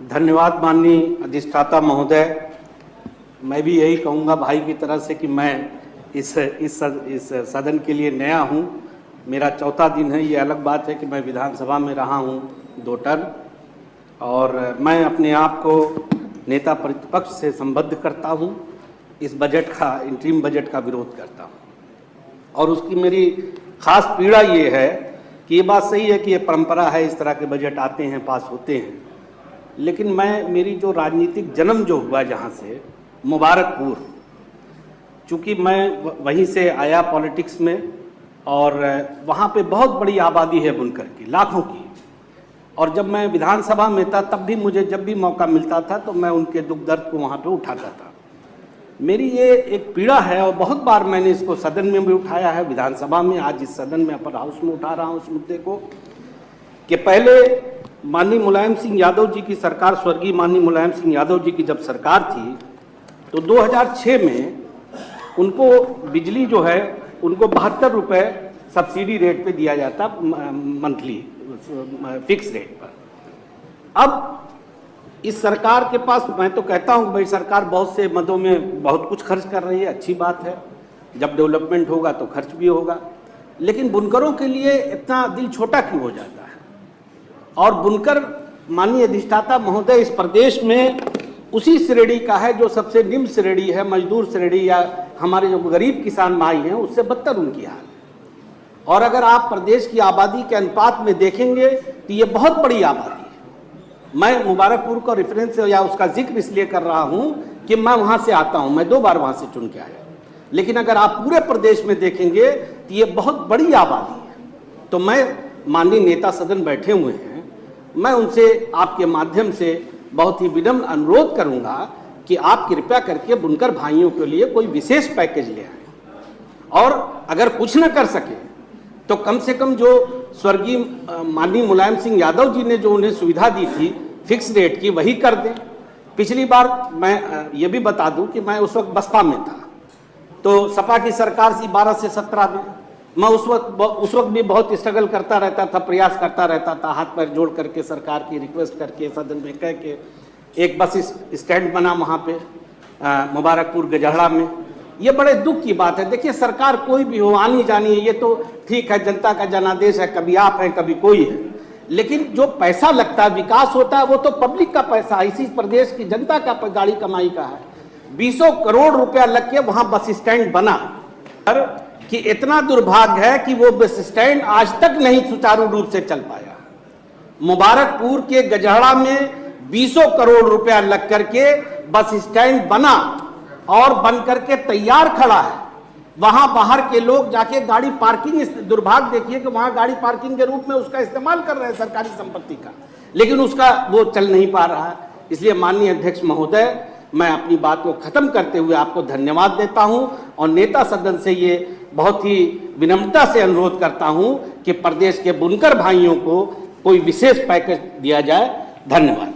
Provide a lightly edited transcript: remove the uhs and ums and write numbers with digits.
धन्यवाद माननीय अधिष्ठाता महोदय। मैं भी यही कहूँगा भाई की तरह से कि मैं इस सदन के लिए नया हूँ। मेरा चौथा दिन है। ये अलग बात है कि मैं विधानसभा में रहा हूँ 2 टर्म, और मैं अपने आप को नेता प्रतिपक्ष से संबद्ध करता हूँ। इस बजट का, इंटरिम बजट का विरोध करता हूँ, और उसकी मेरी खास पीड़ा ये है कि ये बात सही है कि ये परंपरा है, इस तरह के बजट आते हैं, पास होते हैं, लेकिन मेरी जो राजनीतिक जन्म जो हुआ जहाँ से, मुबारकपुर, चूँकि मैं वहीं से आया पॉलिटिक्स में, और वहाँ पे बहुत बड़ी आबादी है बुनकर की, लाखों की। और जब मैं विधानसभा में था तब भी मुझे जब भी मौका मिलता था तो मैं उनके दुख दर्द को वहाँ पे उठाता था। मेरी ये एक पीड़ा है, और बहुत बार मैंने इसको सदन में भी उठाया है, विधानसभा में, आज इस सदन में अपर हाउस में उठा रहा हूँ इस मुद्दे को, कि पहले माननीय मुलायम सिंह यादव जी की सरकार, स्वर्गीय माननीय मुलायम सिंह यादव जी की जब सरकार थी तो 2006 में उनको बिजली जो है उनको 72 रुपये सब्सिडी रेट पे दिया जाता, मंथली फिक्स रेट पर। अब इस सरकार के पास, मैं तो कहता हूँ भाई सरकार बहुत से मदों में बहुत कुछ खर्च कर रही है, अच्छी बात है, जब डेवलपमेंट होगा तो खर्च भी होगा, लेकिन बुनकरों के लिए इतना दिल छोटा क्यों हो जाता है? और बुनकर, माननीय अधिष्ठाता महोदय, इस प्रदेश में उसी श्रेणी का है जो सबसे निम्न श्रेणी है, मजदूर श्रेणी, या हमारे जो गरीब किसान भाई हैं उससे बदतर उनकी हाल है। और अगर आप प्रदेश की आबादी के अनुपात में देखेंगे तो ये बहुत बड़ी आबादी है। मैं मुबारकपुर का रेफरेंस या उसका जिक्र इसलिए कर रहा हूँ कि मैं वहाँ से आता हूँ, मैं 2 बार वहाँ से चुन के आया, लेकिन अगर आप पूरे प्रदेश में देखेंगे तो ये बहुत बड़ी आबादी है। तो मैं, माननीय नेता सदन बैठे हुए हैं, मैं उनसे आपके माध्यम से बहुत ही विनम्र अनुरोध करूंगा कि आप कृपया करके बुनकर भाइयों के लिए कोई विशेष पैकेज ले आए, और अगर कुछ न कर सके तो कम से कम जो स्वर्गीय माननीय मुलायम सिंह यादव जी ने जो उन्हें सुविधा दी थी फिक्स रेट की, वही कर दें। पिछली बार मैं ये भी बता दूं कि मैं उस वक्त बसपा में था, तो सपा की सरकार थी 12 से 17 में। मैं उस वक्त भी बहुत स्ट्रगल करता रहता था, प्रयास करता रहता था, हाथ पैर जोड़ करके, सरकार की रिक्वेस्ट करके, सदन में कह के एक बस स्टैंड बना वहाँ पे मुबारकपुर गजहड़ा में। ये बड़े दुख की बात है। देखिए, सरकार कोई भी हो, आनी जानी है, ये तो ठीक है, जनता का जनादेश है, कभी आप हैं कभी कोई है, लेकिन जो पैसा लगता है, विकास होता है, वो तो पब्लिक का पैसा है, इसी प्रदेश की जनता का गाड़ी कमाई का है। 20 करोड़ रुपया लग के वहाँ बस स्टैंड बना, कि इतना दुर्भाग्य है कि वो बस स्टैंड आज तक नहीं सुचारू रूप से चल पाया। मुबारकपुर के गजहड़ा में 20 करोड़ रुपया लग करके बस स्टैंड बना, और बन करके तैयार खड़ा है। वहां बाहर के लोग जाके गाड़ी पार्किंग, दुर्भाग्य देखिए कि वहां गाड़ी पार्किंग के रूप में उसका इस्तेमाल कर रहे हैं सरकारी संपत्ति का, लेकिन उसका वो चल नहीं पा रहा है। इसलिए माननीय अध्यक्ष महोदय, मैं अपनी बात को खत्म करते हुए आपको धन्यवाद देता हूं, और नेता सदन से ये बहुत ही विनम्रता से अनुरोध करता हूं कि प्रदेश के बुनकर भाइयों को कोई विशेष पैकेज दिया जाए। धन्यवाद।